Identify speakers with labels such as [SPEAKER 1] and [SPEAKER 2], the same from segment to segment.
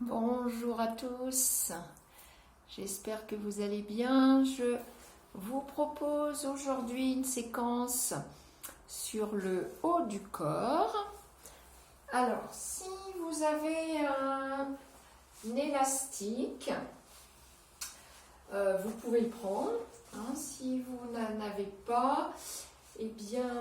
[SPEAKER 1] Bonjour à tous, j'espère que vous allez bien. Je vous propose aujourd'hui une séquence sur le haut du corps. Alors, si vous avez un élastique, vous pouvez le prendre. Si vous n'en avez pas, eh bien,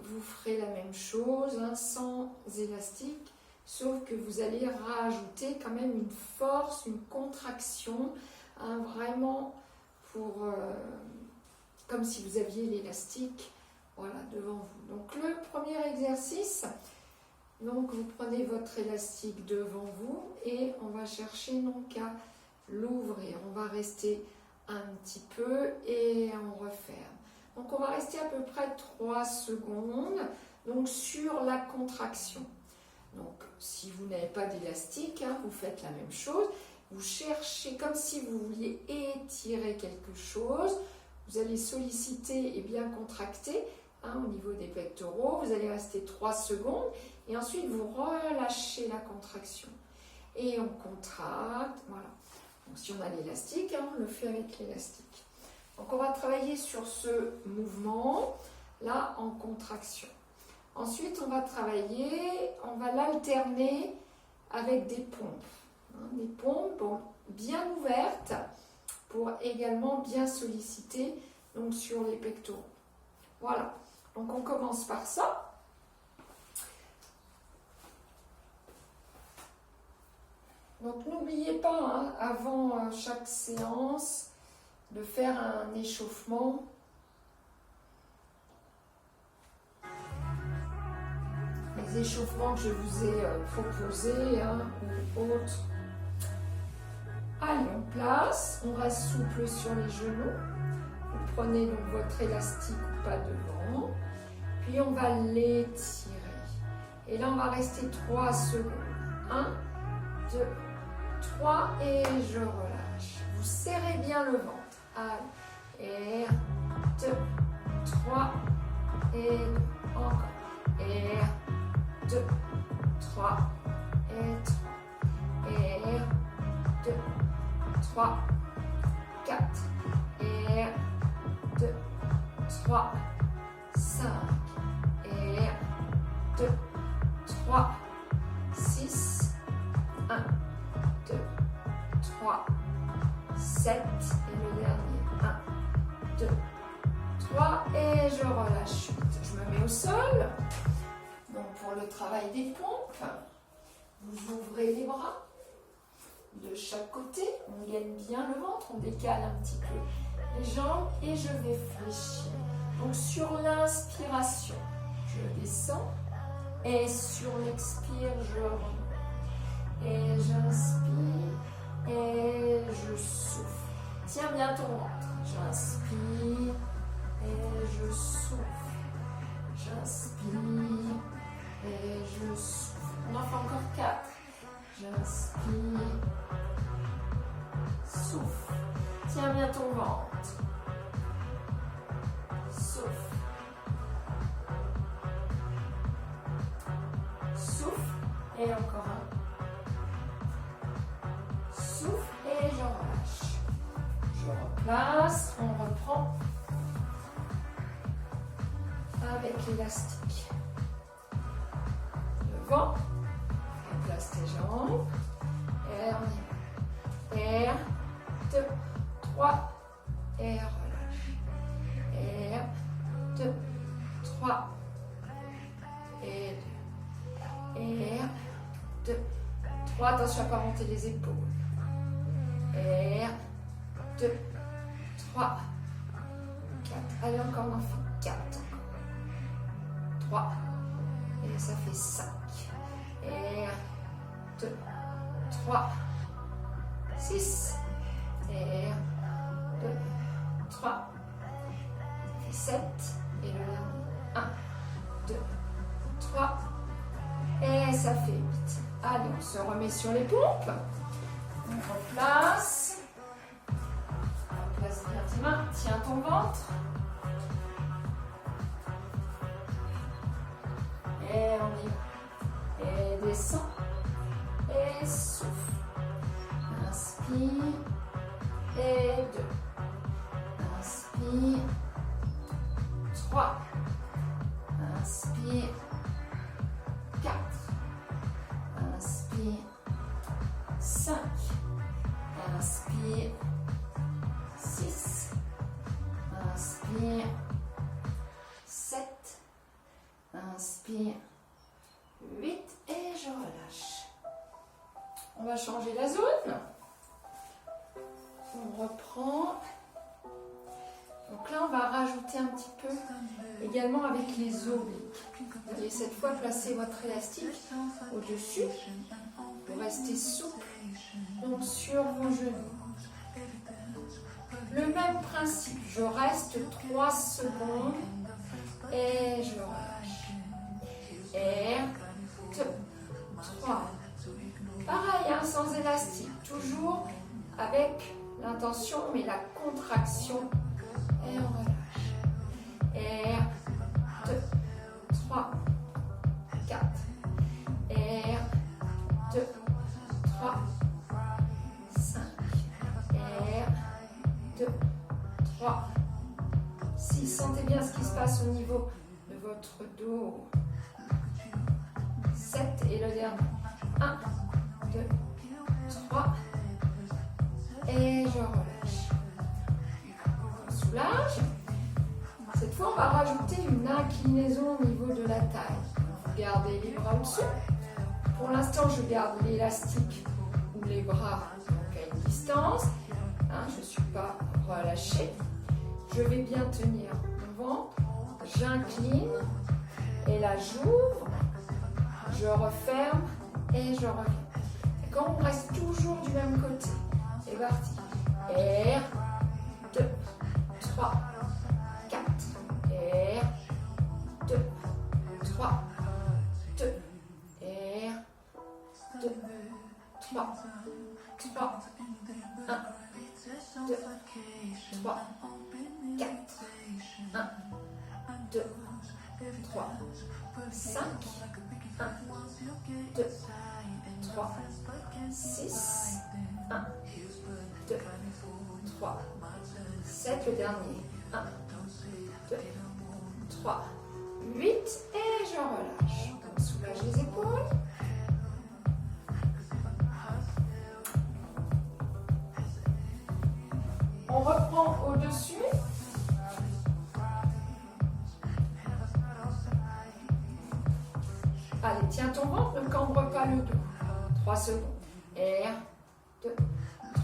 [SPEAKER 1] vous ferez la même chose sans élastique. Sauf que vous allez rajouter quand même une force, une contraction, vraiment comme si vous aviez l'élastique devant vous. Donc le premier exercice, donc vous prenez votre élastique devant vous et on va chercher donc à l'ouvrir. On va rester un petit peu et on referme. Donc on va rester à peu près 3 secondes donc sur la contraction. Donc, si vous n'avez pas d'élastique, vous faites la même chose. Vous cherchez comme si vous vouliez étirer quelque chose. Vous allez solliciter et bien contracter au niveau des pectoraux. Vous allez rester 3 secondes et ensuite vous relâchez la contraction. Et on contracte, voilà. Donc, si on a l'élastique, on le fait avec l'élastique. Donc, on va travailler sur ce mouvement, là, en contraction. Ensuite, on va travailler, on va l'alterner avec des pompes. Des pompes bien ouvertes pour également bien solliciter donc, sur les pectoraux. Voilà, donc on commence par ça. Donc n'oubliez pas, avant chaque séance, de faire un échauffement. Les échauffements que je vous ai proposés ou autres. Allez, on place, on reste souple sur les genoux. Vous prenez donc votre élastique ou pas devant, puis on va l'étirer. Et là, on va rester 3 secondes. 1, 2, 3 et je relâche. Vous serrez bien le ventre. Allez, et 2, 3 et encore. Et 2, 3 et 3 et 2, 3, 4 et 2, 3, 5 et 2, 3, 6, 1, 2, 3, 7 et le dernier 1, 2, 3 et je relâche 8. Je me mets au sol. Donc pour le travail des pompes, vous ouvrez les bras de chaque côté, on gaine bien le ventre, on décale un petit peu les jambes et je vais fléchir. Donc sur l'inspiration, je descends et sur l'expire, je remonte. Et j'inspire et je souffle. Tiens bien ton ventre. J'inspire et je souffle. J'inspire et je souffle. On en fait encore 4. J'inspire, souffle. Tiens bien ton ventre. Souffle. Souffle. Et encore un. Souffle et je relâche. Je replace. On reprend avec l'élastique. Devant. Place tes jambes. Et on y va. 1, 2, 3. Et relâche. 1, 2, 3. Et 2. Et 1, 2, 3. Attention à ne pas monter les épaules. Et 1, 2, 3, 4. Allez, encore on en fait 4. 3. Et ça fait 5. Et 1, 2, 3, 6. Et 1, 2, 3. Ça fait 7. Et le dernier. 1, 2, 3. Et ça fait 8. Allez, on se remet sur les pompes. On replace. On place bien tes mains. Tiens ton ventre. Et on y va. Et descend. Et souffle. Inspire. Et 2. Inspire. 3. Inspire. 4. Inspire. 5. Inspire. 6. Inspire. 7. Inspire. 8. Et je relâche. On va changer la zone. On reprend. Donc là, on va rajouter un petit peu également avec les obliques. Vous allez cette fois placer votre élastique au-dessus pour rester souple donc sur vos genoux. Le même principe, je reste 3 secondes et je relâche. R, 2, 3. Pareil, hein, sans élastique, toujours avec l'intention mais la contraction. Et on relâche. R, 2, 3, 4. R, 2, 3, 5. R, 2, 3, 6. Sentez bien ce qui se passe au niveau de votre dos. 7 et le dernier. 1, 2, 3. Et je relâche. Soulage. Cette fois, on va rajouter une inclinaison au niveau de la taille. Vous gardez les bras au-dessus. Pour l'instant, je garde l'élastique ou les bras donc à une distance. Hein, je ne suis pas relâchée. Je vais bien tenir mon ventre. J'incline et là, j'ouvre. Je referme et je reviens. Et quand on reste toujours du même côté, c'est parti. R, 2, 3, 4. R, 2, 3, 2. R, 2, 3, 3, 1, 2, 3, 4. 1, 2, 3, 5. 1, 2, 3, 6. 1, 2, 3, 7, le dernier. 1, 2, 3, 8 et je relâche. On soulage les épaules. On reprend au-dessus. Allez, tiens ton ventre, ne cambre pas le dos. 3 secondes. R, 2,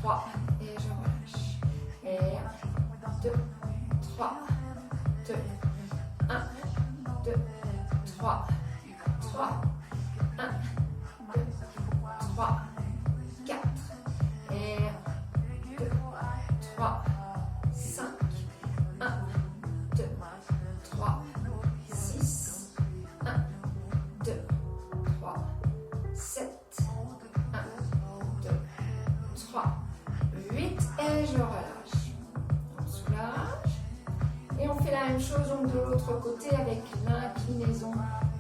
[SPEAKER 1] 3 et je relâche. R, 2, 3, 2, 1, 2, 3, 3, 1, 2, 3, 4. R, 2, 3, 5, 1, 2, 3, 6, 1, 2, 3, 7, 1, 2, 3, 8 et je relâche. On soulage. Et on fait la même chose donc de l'autre côté avec l'inclinaison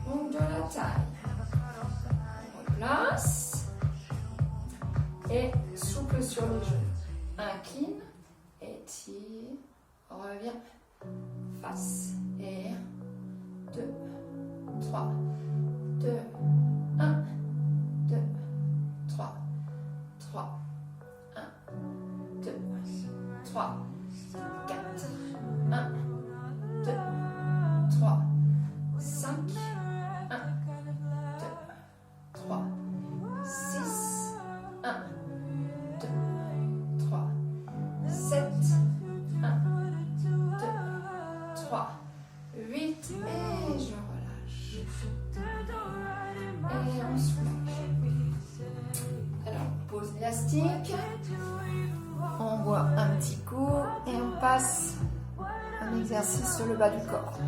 [SPEAKER 1] donc de la taille. On replace. Et souple sur les genoux. Incline, étire, revient, face. R, 2, 3, 2, 1, 2, 3, 3, 1, 2, 3, 4, 1, 2, 3, 5, 1, 2, 3, 6, 1, 2, 3, 7, 1, 2, 3, 8 et je relâche. Et on soulage. Alors, pose l'élastique. On boit un petit coup et on passe un exercice sur le bas du corps.